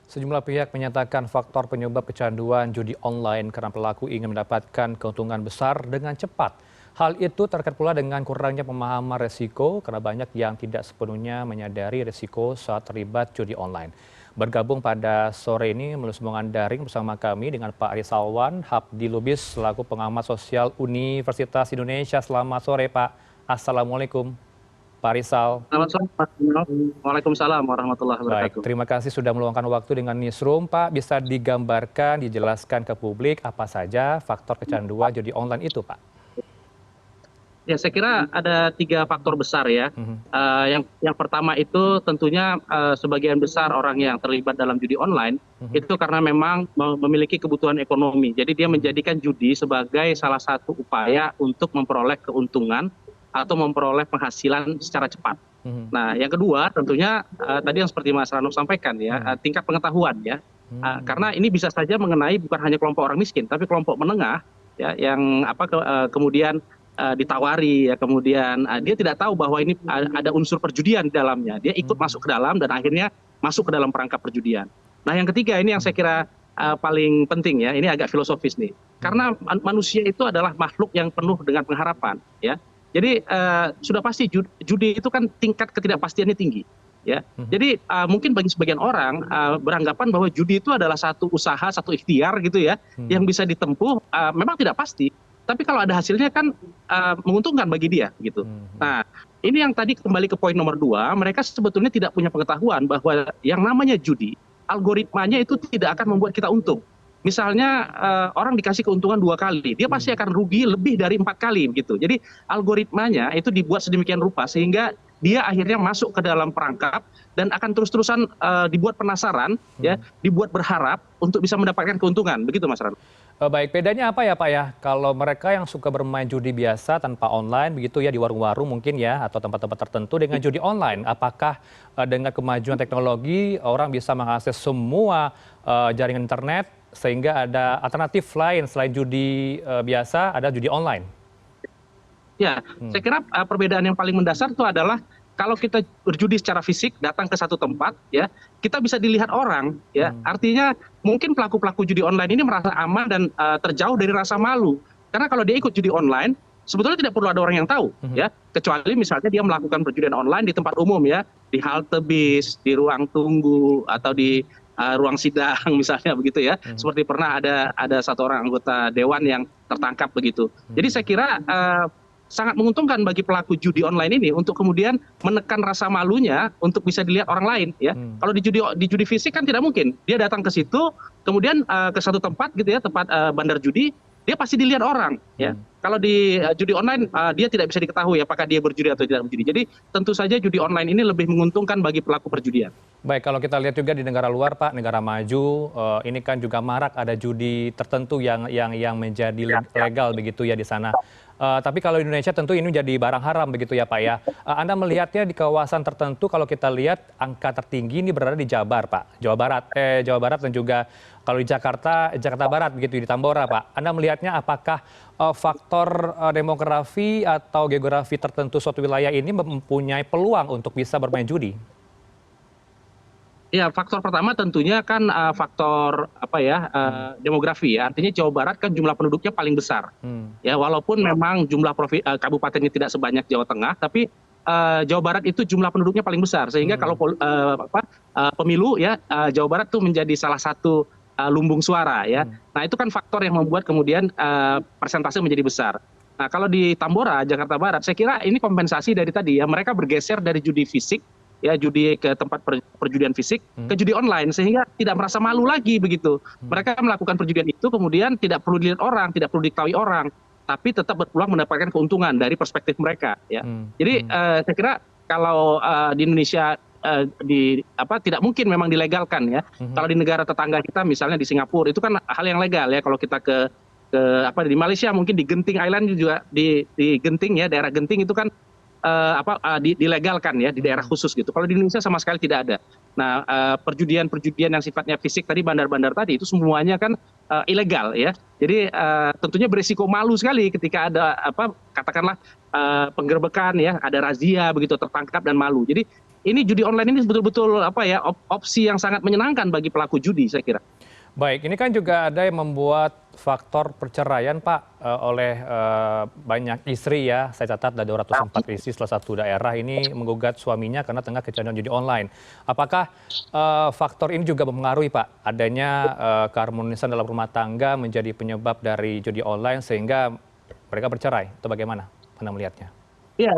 Sejumlah pihak menyatakan faktor penyebab kecanduan judi online karena pelaku ingin mendapatkan keuntungan besar dengan cepat. Hal itu terkait pula dengan kurangnya pemahaman resiko karena banyak yang tidak sepenuhnya menyadari resiko saat terlibat judi online. Bergabung pada sore ini melalui sambungan daring bersama kami dengan Pak Risalwan Habdi Lubis selaku pengamat sosial Universitas Indonesia. Selamat sore Pak. Assalamualaikum Pak Rizal. Selamat sore, Mas Bimo. Waalaikumsalam warahmatullahi Baik, wabarakatuh. terima kasih sudah meluangkan waktu dengan Newsroom. Pak, bisa digambarkan, dijelaskan ke publik apa saja faktor kecanduan judi online itu, Pak? Ya, saya kira ada 3 faktor besar ya. Yang pertama itu tentunya sebagian besar orang yang terlibat dalam judi online itu karena memang memiliki kebutuhan ekonomi. Jadi dia menjadikan judi sebagai salah satu upaya untuk memperoleh keuntungan atau memperoleh penghasilan secara cepat. Nah, yang kedua tentunya tadi yang seperti Mas Rano sampaikan ya, tingkat pengetahuan ya. Karena ini bisa saja mengenai bukan hanya kelompok orang miskin, tapi kelompok menengah ya yang kemudian ditawari ya, kemudian dia tidak tahu bahwa ini ada unsur perjudian di dalamnya. Dia ikut masuk ke dalam dan akhirnya masuk ke dalam perangkap perjudian. Nah, yang ketiga ini yang saya kira paling penting ya, ini agak filosofis nih. Karena manusia itu adalah makhluk yang penuh dengan pengharapan ya. Jadi sudah pasti judi itu kan tingkat ketidakpastiannya tinggi ya. Jadi mungkin bagi sebagian orang beranggapan bahwa judi itu adalah satu usaha, satu ikhtiar gitu ya, yang bisa ditempuh, memang tidak pasti. Tapi kalau ada hasilnya kan menguntungkan bagi dia gitu. Nah, ini yang tadi kembali ke poin nomor 2, mereka sebetulnya tidak punya pengetahuan bahwa yang namanya judi, algoritmanya itu tidak akan membuat kita untung. Misalnya orang dikasih keuntungan 2 kali, dia pasti akan rugi lebih dari 4 kali gitu. Jadi algoritmanya itu dibuat sedemikian rupa sehingga dia akhirnya masuk ke dalam perangkap dan akan terus-terusan dibuat penasaran, ya, dibuat berharap untuk bisa mendapatkan keuntungan. Begitu Mas Rano. Baik, bedanya apa ya Pak ya? Kalau mereka yang suka bermain judi biasa tanpa online begitu ya di warung-warung mungkin ya atau tempat-tempat tertentu dengan judi online, apakah dengan kemajuan teknologi orang bisa mengakses semua jaringan internet sehingga ada alternatif lain selain judi biasa ada judi online? Ya, saya kira perbedaan yang paling mendasar itu adalah kalau kita berjudi secara fisik datang ke satu tempat ya, kita bisa dilihat orang ya. Artinya mungkin pelaku-pelaku judi online ini merasa aman dan terjauh dari rasa malu. Karena kalau dia ikut judi online, sebetulnya tidak perlu ada orang yang tahu ya, kecuali misalnya dia melakukan perjudian online di tempat umum ya, di halte bis, di ruang tunggu atau di ruang sidang misalnya begitu ya. Seperti pernah ada satu orang anggota dewan yang tertangkap begitu. Jadi saya kira sangat menguntungkan bagi pelaku judi online ini untuk kemudian menekan rasa malunya untuk bisa dilihat orang lain ya. Kalau di judi fisik kan tidak mungkin. Dia datang ke situ, kemudian ke satu tempat gitu ya, tempat bandar judi, dia pasti dilihat orang ya. Kalau di judi online dia tidak bisa diketahui apakah dia berjudi atau tidak berjudi. Jadi tentu saja judi online ini lebih menguntungkan bagi pelaku perjudian. Baik, kalau kita lihat juga di negara luar Pak, negara maju, ini kan juga marak ada judi tertentu yang menjadi legal begitu ya di sana. Tapi kalau di Indonesia tentu ini menjadi barang haram begitu ya Pak ya. Anda melihatnya di kawasan tertentu kalau kita lihat angka tertinggi ini berada di Jabar Pak, Jawa Barat dan juga kalau di Jakarta Barat begitu di Tambora Pak. Anda melihatnya apakah faktor demografi atau geografi tertentu suatu wilayah ini mempunyai peluang untuk bisa bermain judi? Ya, faktor pertama tentunya kan faktor demografi ya. Artinya Jawa Barat kan jumlah penduduknya paling besar. Ya, walaupun memang jumlah kabupatennya tidak sebanyak Jawa Tengah, tapi Jawa Barat itu jumlah penduduknya paling besar. Sehingga kalau pemilu ya Jawa Barat tuh menjadi salah satu lumbung suara ya. Nah, itu kan faktor yang membuat kemudian persentase menjadi besar. Nah, kalau di Tambora, Jakarta Barat, saya kira ini kompensasi dari tadi ya. Mereka bergeser dari judi fisik ya, judi ke tempat perjudian fisik ke judi online sehingga tidak merasa malu lagi begitu. Mereka melakukan perjudian itu kemudian tidak perlu dilihat orang, tidak perlu diketahui orang, tapi tetap berpeluang mendapatkan keuntungan dari perspektif mereka ya. Jadi saya kira kalau di Indonesia tidak mungkin memang dilegalkan ya. Kalau di negara tetangga kita misalnya di Singapura itu kan hal yang legal ya. Kalau kita ke di Malaysia mungkin di Genting Island juga di Genting ya, daerah Genting itu kan dilegalkan ya di daerah khusus gitu. Kalau di Indonesia sama sekali tidak ada. Nah, perjudian-perjudian yang sifatnya fisik tadi, bandar-bandar tadi itu semuanya kan ilegal ya. Jadi tentunya berisiko malu sekali ketika ada katakanlah penggerbekan ya, ada razia begitu, tertangkap dan malu. Jadi ini judi online ini betul-betul apa ya opsi yang sangat menyenangkan bagi pelaku judi saya kira. Baik, ini kan juga ada yang membuat faktor perceraian, Pak, oleh banyak istri ya. Saya catat ada 204 istri salah satu daerah ini menggugat suaminya karena tengah kecanduan judi online. Apakah faktor ini juga mempengaruhi, Pak, adanya keharmonisan dalam rumah tangga menjadi penyebab dari judi online sehingga mereka bercerai? Atau bagaimana Anda melihatnya? Iya,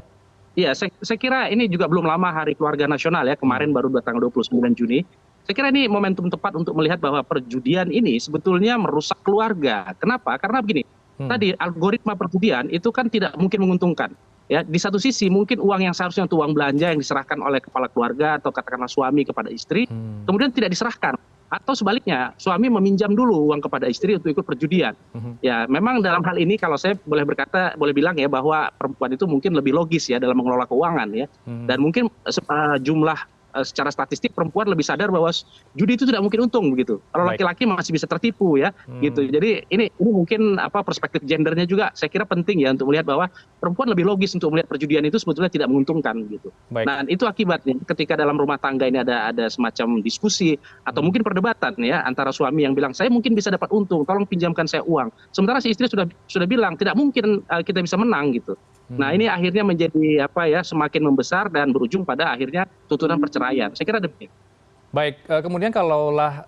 iya, saya kira ini juga belum lama Hari Keluarga Nasional ya, kemarin baru tanggal 29 Juni. Saya kira ini momentum tepat untuk melihat bahwa perjudian ini sebetulnya merusak keluarga. Kenapa? Karena begini, tadi algoritma perjudian itu kan tidak mungkin menguntungkan. Ya, di satu sisi mungkin uang yang seharusnya untuk uang belanja yang diserahkan oleh kepala keluarga atau katakanlah suami kepada istri, kemudian tidak diserahkan. Atau sebaliknya, suami meminjam dulu uang kepada istri untuk ikut perjudian. Ya, memang dalam hal ini kalau saya boleh berkata, boleh bilang ya bahwa perempuan itu mungkin lebih logis ya dalam mengelola keuangan ya. Dan mungkin jumlah secara statistik perempuan lebih sadar bahwa judi itu tidak mungkin untung begitu. Kalau laki-laki masih bisa tertipu ya, gitu. Jadi ini mungkin perspektif gendernya juga saya kira penting ya untuk melihat bahwa perempuan lebih logis untuk melihat perjudian itu sebetulnya tidak menguntungkan gitu. Nah, itu akibatnya ketika dalam rumah tangga ini ada semacam diskusi atau mungkin perdebatan ya antara suami yang bilang saya mungkin bisa dapat untung, tolong pinjamkan saya uang. Sementara si istri sudah bilang tidak mungkin kita bisa menang gitu. Nah, ini akhirnya menjadi semakin membesar dan berujung pada akhirnya tuntutan perceraian. Saya kira demikian. Baik, kemudian kalaulah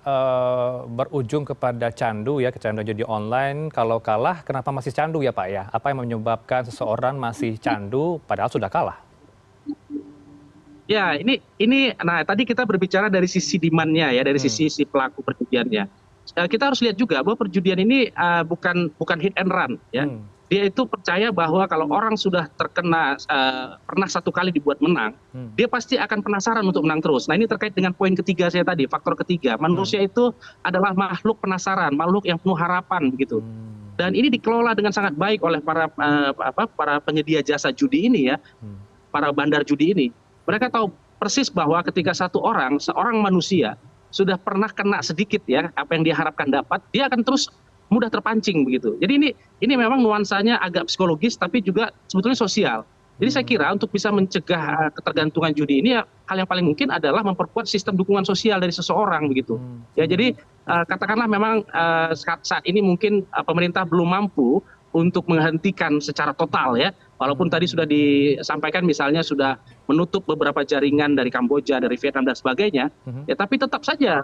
berujung kepada candu ya, kecanduan judi online, kalau kalah kenapa masih candu ya Pak ya? Apa yang menyebabkan seseorang masih candu padahal sudah kalah? Ya, nah tadi kita berbicara dari sisi demand-nya ya, dari sisi si pelaku perjudiannya. Kita harus lihat juga bahwa perjudian ini bukan hit and run ya. Dia itu percaya bahwa kalau orang sudah terkena pernah satu kali dibuat menang, dia pasti akan penasaran untuk menang terus. Nah, ini terkait dengan poin ketiga saya tadi, faktor ketiga. Manusia itu adalah makhluk penasaran, makhluk yang penuh harapan begitu. Dan ini dikelola dengan sangat baik oleh para penyedia jasa judi ini ya, para bandar judi ini. Mereka tahu persis bahwa ketika seorang manusia sudah pernah kena sedikit ya apa yang dia harapkan dapat, dia akan terus mudah terpancing begitu. Jadi ini memang nuansanya agak psikologis tapi juga sebetulnya sosial. Jadi saya kira untuk bisa mencegah ketergantungan judi ini hal yang paling mungkin adalah memperkuat sistem dukungan sosial dari seseorang begitu. Ya, jadi katakanlah memang saat ini mungkin pemerintah belum mampu untuk menghentikan secara total ya. Walaupun tadi sudah disampaikan misalnya sudah menutup beberapa jaringan dari Kamboja, dari Vietnam dan sebagainya, ya tapi tetap saja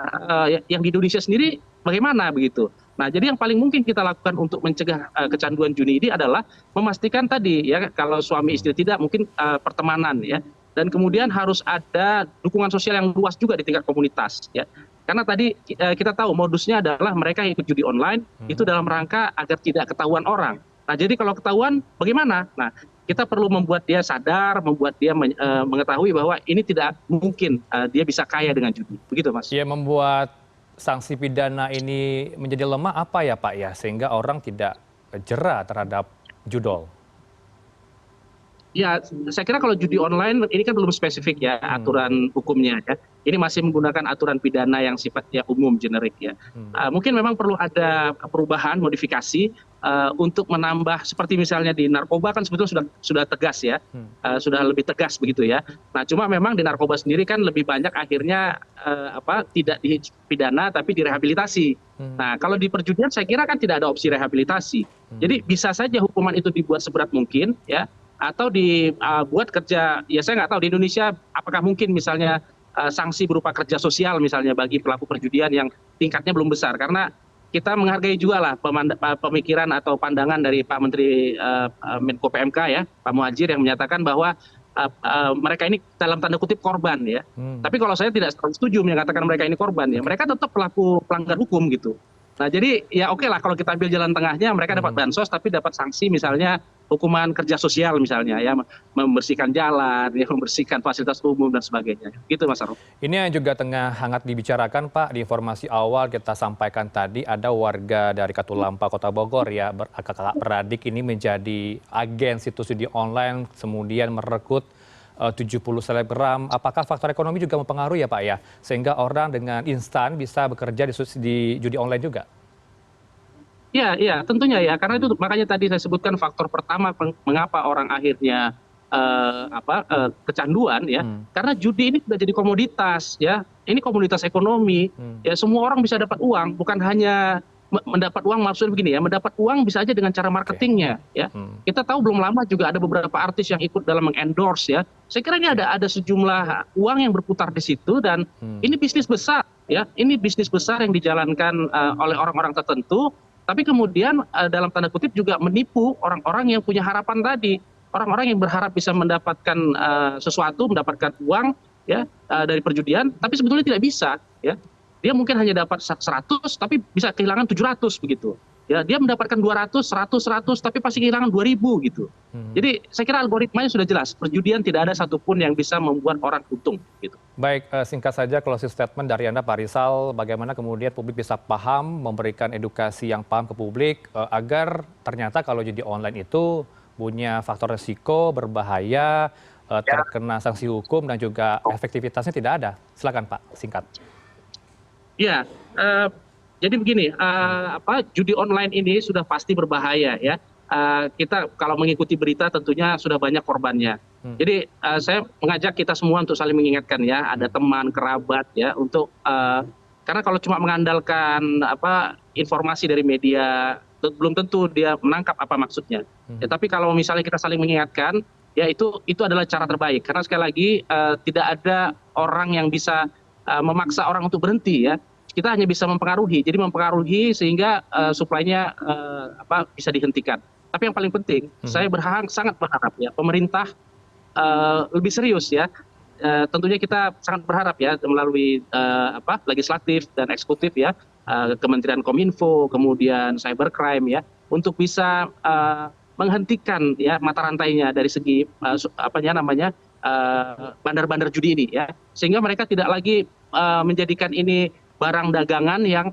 yang di Indonesia sendiri bagaimana begitu. Nah, jadi yang paling mungkin kita lakukan untuk mencegah kecanduan judi ini adalah memastikan tadi ya kalau suami istri tidak mungkin pertemanan ya. Dan kemudian harus ada dukungan sosial yang luas juga di tingkat komunitas ya. Karena tadi kita tahu modusnya adalah mereka yang ikut judi online itu dalam rangka agar tidak ketahuan orang. Nah, jadi kalau ketahuan bagaimana? Nah, kita perlu membuat dia sadar, membuat dia mengetahui bahwa ini tidak mungkin dia bisa kaya dengan judi. Begitu, Mas. Ya, membuat sanksi pidana ini menjadi lemah apa ya Pak ya, sehingga orang tidak jera terhadap judol? Ya, saya kira kalau judi online ini kan belum spesifik ya aturan hukumnya ya. Ini masih menggunakan aturan pidana yang sifatnya umum, generik ya. Mungkin memang perlu ada perubahan, modifikasi untuk menambah seperti misalnya di narkoba kan sebetulnya sudah tegas ya, sudah lebih tegas begitu ya. Nah, cuma memang di narkoba sendiri kan lebih banyak akhirnya tidak dipidana tapi direhabilitasi. Nah, kalau di perjudian saya kira kan tidak ada opsi rehabilitasi. Jadi bisa saja hukuman itu dibuat seberat mungkin ya. Atau dibuat kerja, ya saya nggak tahu di Indonesia apakah mungkin misalnya sanksi berupa kerja sosial misalnya bagi pelaku perjudian yang tingkatnya belum besar. Karena kita menghargai juga lah pemikiran atau pandangan dari Pak Menteri Menko PMK ya, Pak Muhadjir yang menyatakan bahwa mereka ini dalam tanda kutip korban ya. Tapi kalau saya tidak setuju menyatakan mereka ini korban ya, mereka tetap pelaku pelanggar hukum gitu. Nah, jadi ya oke lah kalau kita ambil jalan tengahnya mereka dapat bansos tapi dapat sanksi misalnya hukuman kerja sosial misalnya ya, membersihkan jalan, ya, membersihkan fasilitas umum dan sebagainya. Gitu Mas Aruf. Ini yang juga tengah hangat dibicarakan Pak, di informasi awal kita sampaikan tadi ada warga dari Katulampa Kota Bogor ya, kakak beradik ini menjadi agen situs judi online kemudian merekrut 70 selebgram. Apakah faktor ekonomi juga mempengaruhi ya Pak ya, sehingga orang dengan instan bisa bekerja di judi online juga? Iya, iya, tentunya ya. Karena itu makanya tadi saya sebutkan faktor pertama mengapa orang akhirnya kecanduan ya, karena judi ini sudah jadi komoditas ya, ini komoditas ekonomi ya, semua orang bisa dapat uang, bukan hanya mendapat uang, maksudnya begini ya, mendapat uang bisa aja dengan cara marketingnya ya. Kita tahu belum lama juga ada beberapa artis yang ikut dalam mengendorse ya. Saya kira ini ada sejumlah uang yang berputar di situ, dan ini bisnis besar ya, ini bisnis besar yang dijalankan oleh orang-orang tertentu, tapi kemudian dalam tanda kutip juga menipu orang-orang yang punya harapan tadi, orang-orang yang berharap bisa mendapatkan sesuatu, mendapatkan uang ya dari perjudian, tapi sebetulnya tidak bisa ya. Dia mungkin hanya dapat 100 tapi bisa kehilangan 700 begitu. Ya, dia mendapatkan 200, 100, tapi pasti kehilangan 2000 gitu. Jadi saya kira algoritmanya sudah jelas. Perjudian tidak ada satupun yang bisa membuat orang untung gitu. Baik, singkat saja closing statement dari Anda Pak Rizal, bagaimana kemudian publik bisa paham, memberikan edukasi yang paham ke publik agar ternyata kalau judi online itu punya faktor resiko, berbahaya, terkena sanksi hukum dan juga efektivitasnya tidak ada. Silakan Pak, singkat. Ya, jadi begini, judi online ini sudah pasti berbahaya ya. Kita kalau mengikuti berita tentunya sudah banyak korbannya. Jadi saya mengajak kita semua untuk saling mengingatkan ya, ada teman, kerabat ya, untuk karena kalau cuma mengandalkan informasi dari media, belum tentu dia menangkap apa maksudnya. Ya, tapi kalau misalnya kita saling mengingatkan, ya itu adalah cara terbaik. Karena sekali lagi tidak ada orang yang bisa memaksa orang untuk berhenti ya. Kita hanya bisa mempengaruhi, jadi mempengaruhi sehingga suplainya bisa dihentikan. Tapi yang paling penting, saya sangat berharap ya pemerintah lebih serius ya. Tentunya kita sangat berharap ya melalui legislatif dan eksekutif ya, Kementerian Kominfo, kemudian cybercrime ya, untuk bisa menghentikan ya mata rantainya dari segi bandar-bandar judi ini ya, sehingga mereka tidak lagi menjadikan ini barang dagangan yang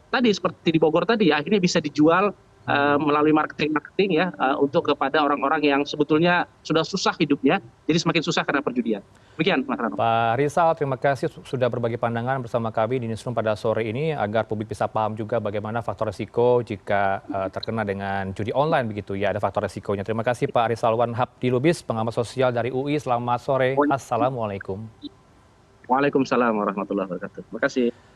tadi seperti di Bogor tadi ya, akhirnya bisa dijual melalui marketing ya, untuk kepada orang-orang yang sebetulnya sudah susah hidupnya, jadi semakin susah karena perjudian. Demikian Mas Rano. Pak Rizal, terima kasih sudah berbagi pandangan bersama kami di Newsroom pada sore ini agar publik bisa paham juga bagaimana faktor risiko jika terkena dengan judi online begitu ya, ada faktor risikonya. Terima kasih Pak Rizal Wanhab Dilubis, pengamat sosial dari UI. Selamat sore. Assalamualaikum. Waalaikumsalam warahmatullahi wabarakatuh. Terima kasih.